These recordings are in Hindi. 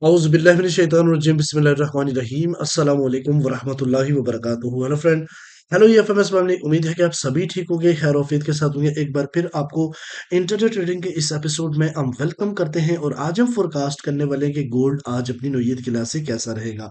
औज़ुबिल्लाहिमिनश्शैतानिर्रजीम बिस्मिल्लाहिर्रहमानिर्रहीम अस्सलामु अलैकुम वरहमतुल्लाहि वबरकातुहू। हेलो फ्रेंड, हेलो ये एफएमएस फैमिली। उम्मीद है कि आप सभी ठीक होंगे, खैर ऑफियत के साथ होंगे। एक बार फिर आपको इंटरडे ट्रेडिंग के इस एपिसोड में हम वेलकम करते हैं और आज हम फोरकास्ट करने वाले हैं कि गोल्ड आज अपनी नौयत के लिहाज से कैसा रहेगा।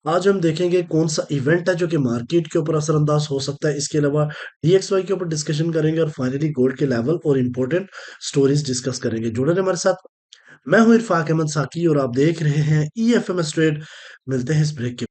आज हम देखेंगे कौन सा इवेंट है जो कि मार्केट के ऊपर असरअंदाज हो सकता है। इसके अलावा डीएक्सवाई के ऊपर डिस्कशन करेंगे और फाइनली गोल्ड के लेवल और इंपॉर्टेंट स्टोरीज डिस्कस करेंगे। जुड़े रहे हमारे साथ। मैं हूं इरफाक अहमद साकी और आप देख रहे हैं E F M S trade. मिलते हैं इस ब्रेक के।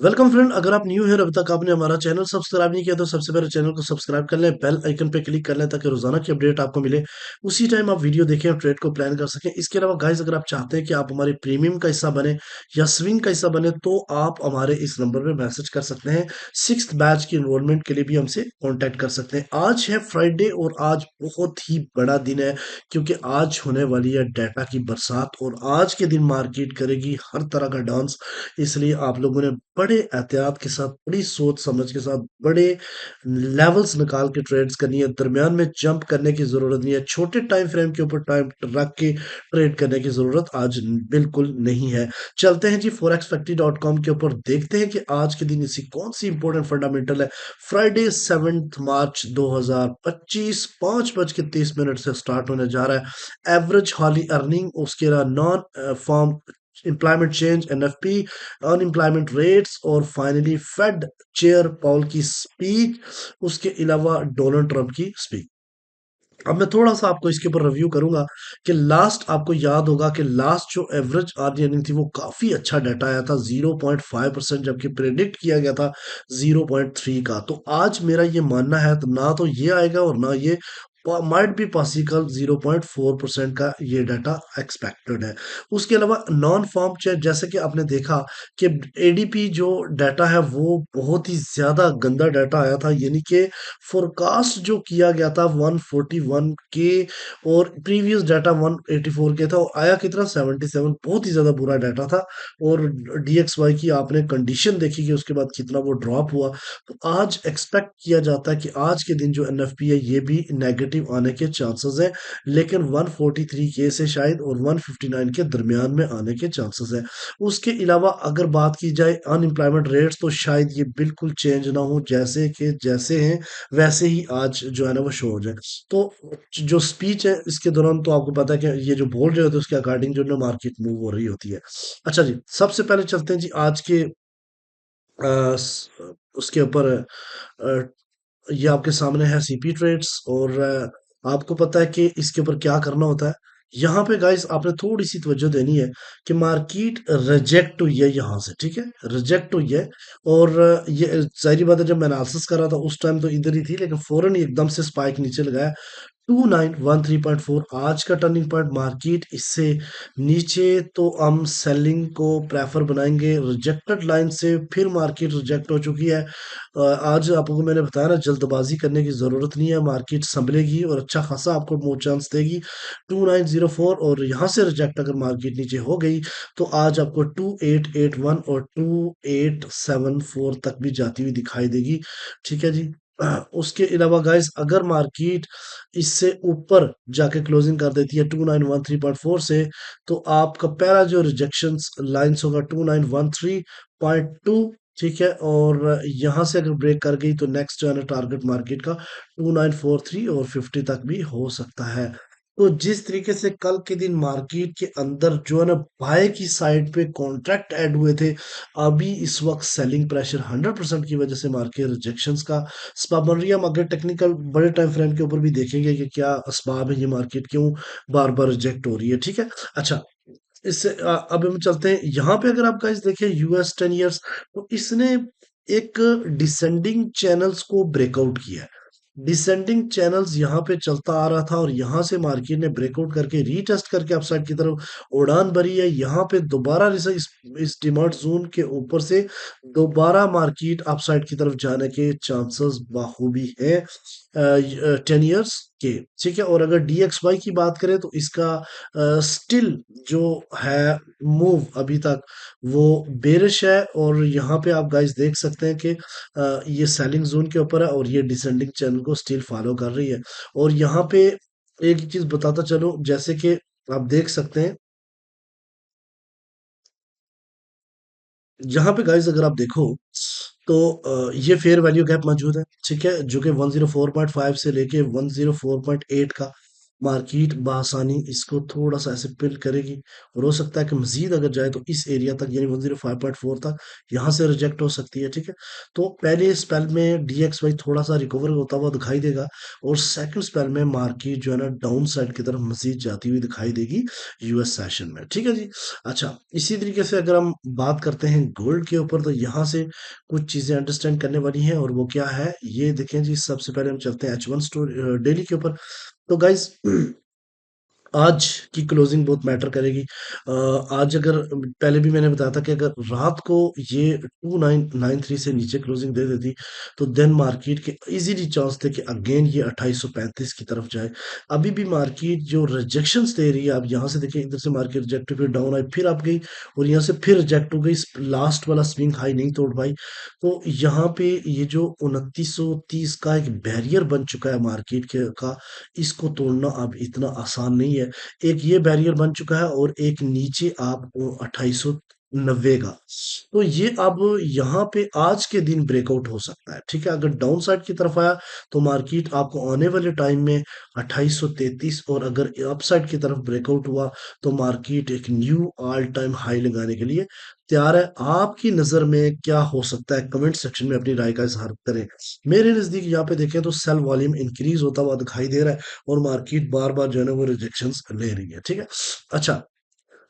वेलकम फ्रेंड, अगर आप न्यू है और अभी तक आपने हमारा चैनल सब्सक्राइब नहीं किया तो सबसे पहले चैनल को सब्सक्राइब कर लें, बेल आइकन पे क्लिक कर लें ताकि रोजाना की अपडेट आपको मिले। उसी टाइम आप वीडियो देखें और ट्रेड को प्लान कर सकें। इसके अलावा गाइस, अगर आप चाहते हैं कि आप हमारे प्रीमियम का हिस्सा बने या स्विंग का हिस्सा बने तो आप हमारे इस नंबर पे मैसेज कर सकते हैं। सिक्स बैच की इनरोलमेंट के लिए भी हमसे कॉन्टैक्ट कर सकते हैं। आज है फ्राइडे और आज बहुत ही बड़ा दिन है क्योंकि आज होने वाली है डाटा की बरसात और आज के दिन मार्केट करेगी हर तरह का डांस। इसलिए आप लोगों ने बड़े एहतियात के साथ, बड़ी सोच समझ के साथ, बड़े लेवल्स निकाल के ट्रेड्स करनी है। दरमियान में जंप करने की जरूरत नहीं है। छोटे टाइम फ्रेम के ऊपर टाइम रख के ट्रेड करने की जरूरत आज बिल्कुल नहीं है। चलते हैं जी forexfactory.com के ऊपर, देखते हैं कि आज के दिन इसी कौन सी इंपॉर्टेंट फंडामेंटल है। फ्राइडे 7 मार्च 2025 5:30 से स्टार्ट होने जा रहा है। एवरेज हॉली अर्निंग, उसके अलावा non farm employment change NFP, unemployment rates और फाइनली फेड चेयर पॉल की स्पीच, उसके अलावा डोनाल्ड ट्रंप की स्पीच। अब मैं थोड़ा सा आपको इसके ऊपर रिव्यू करूंगा कि लास्ट, आपको याद होगा कि लास्ट जो एवरेज आर्ली अर्निंग थी वो काफी अच्छा डाटा आया था 0.5%, जबकि प्रेडिक्ट किया गया था 0.3 का। तो आज मेरा ये मानना है तो ना तो ये आएगा और ना ये माइट भी पॉसिबल 0.4% का ये डाटा एक्सपेक्टेड है। उसके अलावा नॉन फॉर्म चेक, जैसे कि आपने देखा कि एडीपी जो डाटा है वो बहुत ही ज्यादा गंदा डाटा आया था, यानी कि फोरकास्ट जो किया गया था 141 के और प्रीवियस डाटा 184 के था और आया कितना 77। बहुत ही ज्यादा बुरा डाटा था। और डीएक्सवाई की आपने कंडीशन देखी कि उसके बाद कितना वो ड्रॉप हुआ। तो आज एक्सपेक्ट किया जाता है कि आज के दिन जो एनएफपी है ये भी नेगेटिव आने के चांसेस है, लेकिन 143 के से शायद और 159 के दरमियान में आने के चांसेस है। उसके अलावा अगर बात की जाए अनएम्प्लॉयमेंट रेट्स तो शायद ये बिल्कुल चेंज ना हो, जैसे कि जैसे हैं वैसे ही आज जो है ना वो शो हो जाए। तो जो स्पीच है इसके दौरान तो आपको पता है कि ये जो बोल रहे होते हैं उसके अकॉर्डिंग जो है ना मार्केट मूव हो रही होती है। अच्छा जी, सबसे पहले चलते हैं जी आज के उसके ऊपर। अ, ये आपके सामने है सीपी ट्रेड्स और आपको पता है कि इसके ऊपर क्या करना होता है। यहाँ पे गाइस आपने थोड़ी सी तवज्जो देनी है कि मार्केट रिजेक्ट हुई है यहाँ से, ठीक है, रिजेक्ट हुई है। और ये जाहिर बात है, जब मैं एनालिसिस कर रहा था उस टाइम तो इधर ही थी, लेकिन फौरन ही एकदम से स्पाइक नीचे लगाया 2913.4 आज का टर्निंग पॉइंट। मार्केट इससे नीचे तो हम सेलिंग को प्रेफर बनाएंगे। रिजेक्टेड लाइन से फिर मार्केट रिजेक्ट हो चुकी है। आज आपको मैंने बताया ना, जल्दबाजी करने की जरूरत नहीं है, मार्केट संभलेगी और अच्छा खासा आपको मोर चांस देगी। 2904 और यहाँ से रिजेक्ट अगर मार्केट नीचे हो गई तो आज आपको 2881 और 2874 तक भी जाती हुई दिखाई देगी। ठीक है जी। उसके अलावा गाइस, अगर मार्केट इससे ऊपर जाके क्लोजिंग कर देती है 2913.4 से, तो आपका पहला जो रिजेक्शन लाइंस होगा 2913.2, ठीक है। और यहाँ से अगर ब्रेक कर गई तो नेक्स्ट जो है ना टारगेट मार्केट का 2943 और 50 तक भी हो सकता है। तो जिस तरीके से कल के दिन मार्केट के अंदर जो है ना बाय की साइड पे कॉन्ट्रैक्ट ऐड हुए थे, अभी इस वक्त सेलिंग प्रेशर 100% की वजह से मार्केट रिजेक्शंस का असबाब बन रही है। हम अगर टेक्निकल बड़े टाइम फ्रेम के ऊपर भी देखेंगे कि क्या असबाब है, ये मार्केट क्यों बार बार रिजेक्ट हो रही है, ठीक है। अच्छा, इससे अब हम चलते हैं यहाँ पे। अगर आप गाइस देखें यूएस 10 ईयर्स, तो इसने एक डिसेंडिंग चैनल्स को ब्रेकआउट किया है। डिसेंडिंग चैनल्स यहाँ पे चलता आ रहा था और यहाँ से मार्केट ने ब्रेकआउट करके रीटेस्ट करके अपसाइड की तरफ उड़ान भरी है। यहाँ पे दोबारा इस डिमांड जोन के ऊपर से दोबारा मार्केट अपसाइड की तरफ जाने के चांसेस बाखूबी है। 10 इयर्स के, ठीक है। और अगर DXY की बात करें तो इसका स्टिल जो है मूव अभी तक वो बेरिश है, और यहाँ पे आप गाइस देख सकते हैं कि ये सेलिंग जोन के ऊपर है और ये डिसेंडिंग चैनल को स्टिल फॉलो कर रही है। और यहाँ पे एक चीज बताता चलो, जैसे कि आप देख सकते हैं यहाँ पे गाइस, अगर आप देखो तो ये फेयर वैल्यू गैप मौजूद है, ठीक है, जो कि 104.5 से लेके 104.8 का मार्केट बासानी इसको थोड़ा सा ऐसे पिल करेगी। और हो सकता है कि मजीद अगर जाए तो इस एरिया तक, यानी 105.4 तक यहाँ से रिजेक्ट हो सकती है, ठीक है। तो पहले स्पेल में DXY थोड़ा सा रिकवर होता हुआ दिखाई देगा, और सेकंड स्पेल में मार्केट जो है ना डाउन साइड की तरफ मजीद जाती हुई दिखाई देगी US सेशन में, ठीक है जी। अच्छा, इसी तरीके से अगर हम बात करते हैं गोल्ड के ऊपर, तो यहाँ से कुछ चीजें अंडरस्टैंड करने वाली हैं, और वो क्या है ये देखें जी। सबसे पहले हम चलते हैं H1 स्टोरी डेली के ऊपर। तो गाइज आज की क्लोजिंग बहुत मैटर करेगी। आज अगर पहले भी मैंने बताया था कि अगर रात को ये 2993 से नीचे क्लोजिंग दे देती, तो देन मार्केट के इजीली चांस थे कि अगेन ये 2835 की तरफ जाए। अभी भी मार्केट जो रिजेक्शंस दे रही है, आप यहाँ से देखिए, इधर से मार्केट रिजेक्ट हुई, फिर डाउन आई, फिर आप गई, और यहाँ से फिर रिजेक्ट हो गई, लास्ट वाला स्विंग हाई नहीं तोड़ पाई। तो यहाँ पे ये जो 2930 का एक बैरियर बन चुका है मार्केट के का, इसको तोड़ना अब इतना आसान नहीं है। एक ये बैरियर बन चुका है, और एक नीचे आप 2890 का। तो ये अब यहाँ पे आज के दिन ब्रेकआउट हो सकता है, ठीक है। अगर डाउन साइड की तरफ आया तो मार्केट आपको आने वाले टाइम में 2833, और अगर अप साइड की तरफ ब्रेकआउट हुआ तो मार्केट एक न्यू ऑल टाइम हाई लगाने के लिए तैयार है। आपकी नजर में क्या हो सकता है, कमेंट सेक्शन में अपनी राय का इजहार करें। मेरे नजदीक यहाँ पे देखें तो सेल वॉल्यूम इंक्रीज होता हुआ दिखाई दे रहा है, और मार्केट बार बार जो है ना वो रिजेक्शंस ले रही है, ठीक है। अच्छा,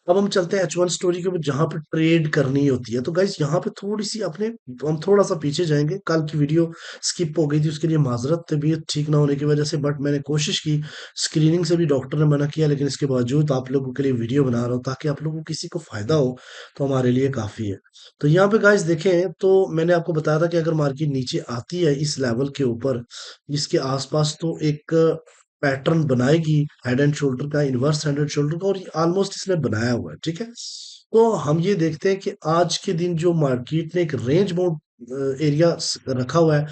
अब हम चलते हैं H1 स्टोरी के ऊपर, जहां पे ट्रेड करनी होती है। तो गाइस यहाँ पे थोड़ी सी अपने हम थोड़ा सा पीछे जाएंगे। कल की वीडियो स्किप हो गई थी, उसके लिए माजरत, तबीयत ठीक ना होने की वजह से, बट मैंने कोशिश की। स्क्रीनिंग से भी डॉक्टर ने मना किया, लेकिन इसके बावजूद आप लोगों के लिए वीडियो बना रहा हूँ, ताकि आप लोगों को किसी को फायदा हो, तो हमारे लिए काफी है। तो यहाँ पे गाइस देखें, तो मैंने आपको बताया था कि अगर मार्केट नीचे आती है इस लेवल के ऊपर, इसके आसपास, तो एक पैटर्न बनाएगी हेड एंड शोल्डर का, इनवर्स हेड एंड शोल्डर का, और ऑलमोस्ट इसने बनाया हुआ है, ठीक है। तो हम ये देखते हैं कि आज के दिन जो मार्केट ने एक रेंज बाउंड एरिया रखा हुआ है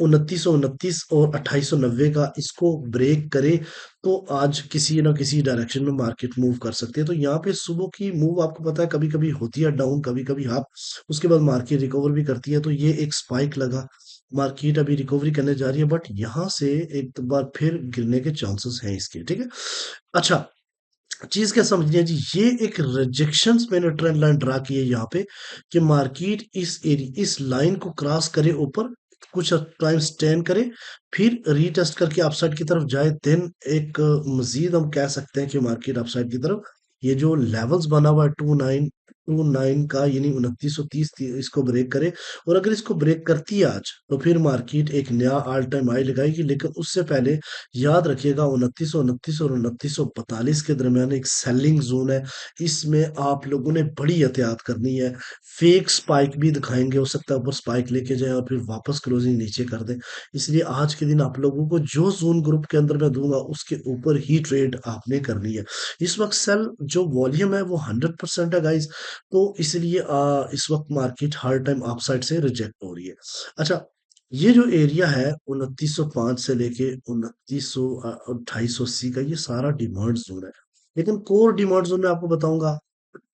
2929 और 2890 का, इसको ब्रेक करे तो आज किसी ना किसी डायरेक्शन में मार्केट मूव कर सकती है। तो यहाँ पे सुबह की मूव आपको पता है कभी कभी होती है डाउन, कभी कभी अप, उसके बाद मार्केट रिकवर भी करती है। तो ये एक स्पाइक लगा, मार्केट अभी रिकवरी करने जा रही है, बट यहाँ से एक बार फिर गिरने के चांसेस हैं इसके, ठीक है। अच्छा, चीज क्या समझनी है जी, ये एक रिजेक्शंस मैंने ट्रेंड लाइन ड्रा की है यहाँ पे, कि मार्केट इस एरिया, इस लाइन को क्रॉस करे ऊपर, कुछ टाइम स्टैंड करे, फिर रीटेस्ट करके अपसाइड की तरफ जाए, देन एक मजीद हम कह सकते हैं कि मार्केट अपसाइड की तरफ, ये जो लेवल्स बना हुआ है 2929 का, यानी 2930, इसको ब्रेक करे। और अगर इसको ब्रेक करती है आज, तो फिर मार्केट एक नया ऑल टाइम हाई लगाएगी, लेकिन उससे पहले याद रखिएगा 2929 और 2942 के दरमियान एक सेलिंग जोन है, इसमें आप लोगों ने बड़ी एहतियात करनी है। फेक स्पाइक भी दिखाएंगे, हो सकता है ऊपर स्पाइक लेके जाए और फिर वापस क्लोजिंग नीचे कर दे। इसलिए आज के दिन आप लोगों को जो जोन ग्रुप के अंदर मैं दूंगा उसके ऊपर ही ट्रेड आपने करनी है। इस वक्त सेल जो वॉल्यूम है वो 100% है गाइस, तो इसलिए इस वक्त मार्केट हर टाइम अपसाइड से रिजेक्ट हो रही है। अच्छा, ये जो एरिया है 2905 से लेके 2900 2880 का, ये सारा डिमांड जोन है। लेकिन कोर डिमांड जोन में आपको बताऊंगा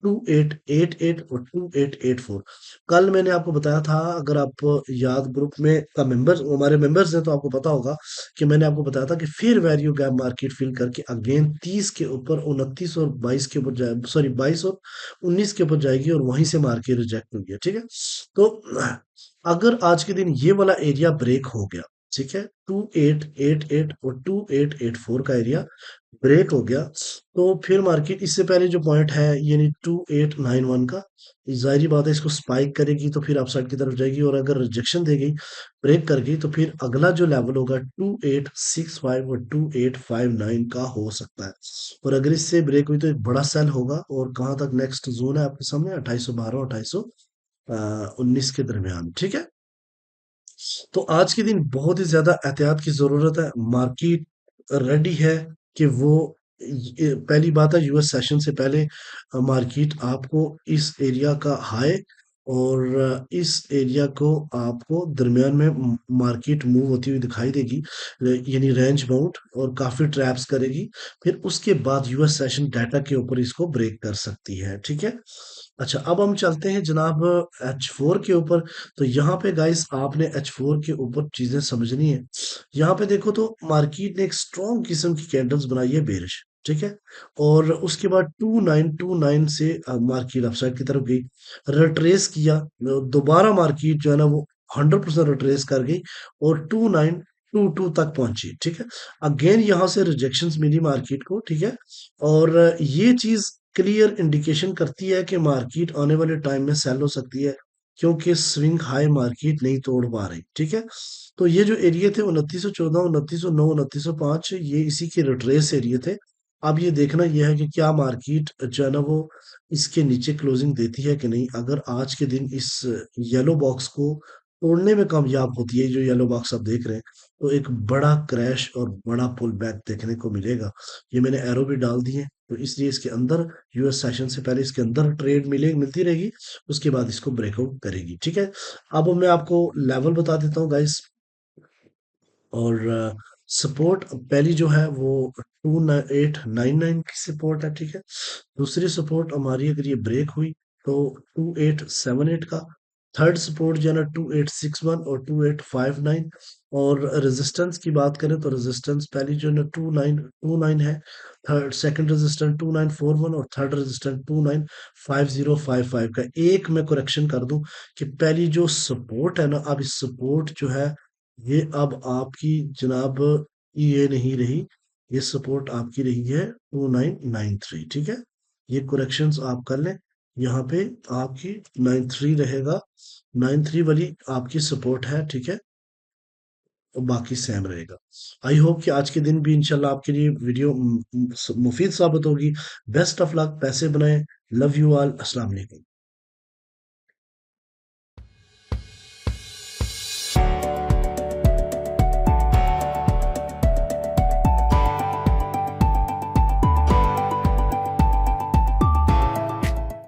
2888 और 2884। कल मैंने आपको बताया था, अगर आप याद ग्रुप में का मेंबर्स, हमारे मेंबर्स हैं, तो आपको पता होगा कि मैंने आपको बताया था कि फिर वैल्यू गैप मार्केट फिल करके अगेन 30 के ऊपर 29 और 22 के ऊपर जाए, सॉरी 22 और 19 के ऊपर जाएगी, और वहीं से मार्केट रिजेक्ट हुई है, ठीक है। तो अगर आज के दिन ये वाला एरिया ब्रेक हो गया, ठीक है, 2888 और 2884 का एरिया ब्रेक हो गया, तो फिर मार्केट इससे पहले जो पॉइंट है यानी 2891 का, जाहिर बात है इसको स्पाइक करेगी तो फिर अपसाइड की तरफ जाएगी, और अगर रिजेक्शन दे गई, ब्रेक कर गई, तो फिर अगला जो लेवल होगा 2865 और 2859 का हो सकता है। और अगर इससे ब्रेक हुई तो एक बड़ा सेल होगा, और कहाँ तक नेक्स्ट जोन है आपके सामने 2812 2819 के दरमियान, ठीक है। तो आज के दिन बहुत ही ज़्यादा एहतियात की ज़रूरत है। मार्केट रेडी है कि वो पहली बात है, यूएस सेशन से पहले मार्केट आपको इस एरिया का हाई और इस एरिया को आपको दरमियान में मार्केट मूव होती हुई दिखाई देगी, यानी रेंज बाउंड, और काफ़ी ट्रैप्स करेगी। फिर उसके बाद यूएस सेशन डाटा के ऊपर इसको ब्रेक कर सकती है, ठीक है। अच्छा, अब हम चलते हैं जनाब H4 के ऊपर। तो यहाँ पे गाइस आपने H4 के ऊपर चीजें समझनी है। यहाँ पे देखो तो मार्केट ने एक स्ट्रॉन्ग किस्म की कैंडल्स बनाई है बेरिश, ठीक है। और उसके बाद 2929 से मार्केट अपसाइड की तरफ गई, रिट्रेस किया, दोबारा मार्केट जो है ना वो 100% रिट्रेस कर गई और 2922 तक पहुंची, ठीक है। अगेन यहाँ से रिजेक्शंस मिली मार्केट को, ठीक है। और ये चीज क्लियर इंडिकेशन करती है कि मार्केट आने वाले टाइम में सेल हो सकती है, क्योंकि स्विंग हाई मार्केट नहीं तोड़ पा रही, ठीक है। तो ये जो एरिया थे 2914, 2909, 2905, ये इसी के रिट्रेस एरिया थे। अब ये देखना यह है कि क्या मार्केट जो है ना वो इसके नीचे क्लोजिंग देती है कि नहीं। अगर आज के दिन इस येलो बॉक्स को तोड़ने में कामयाब होती है, जो येलो बॉक्स आप देख रहे हैं, तो एक बड़ा क्रैश और बड़ा पुल बैक देखने को मिलेगा। ये मैंने एरो भी डाल दिए, तो इसलिए इसके अंदर यूएस सेशन से पहले इसके अंदर ट्रेड मिलती रहेगी, उसके बाद इसको ब्रेकआउट करेगी, ठीक है। अब मैं आपको लेवल बता देता हूँ गाइस। और सपोर्ट पहली जो है वो 2899 की सपोर्ट है, ठीक है। दूसरी सपोर्ट हमारी अगर ये ब्रेक हुई तो 2878 का। थर्ड सपोर्ट जो है ना 2861 और 2859। और रेजिस्टेंस की बात करें तो रेजिस्टेंस पहली जो है ना 2929 है। थर्ड सेकंड रेजिस्टेंस 2941 और थर्ड रेजिस्टेंस 295055 का। एक मैं करेक्शन कर दूं कि पहली जो सपोर्ट है ना, अब इस सपोर्ट जो है ये अब आपकी जनाब ये नहीं रही, ये सपोर्ट आपकी रही है 2993, ठीक है। ये करेक्शंस आप कर लें। यहाँ पे आपकी 93 रहेगा, 93 वाली आपकी सपोर्ट है, ठीक है। और बाकी सेम रहेगा। आई होप कि आज के दिन भी इंशाल्लाह आपके लिए वीडियो मुफीद साबित होगी। बेस्ट ऑफ लक, पैसे बनाएं। लव यू ऑल, अस्सलाम वालेकुम।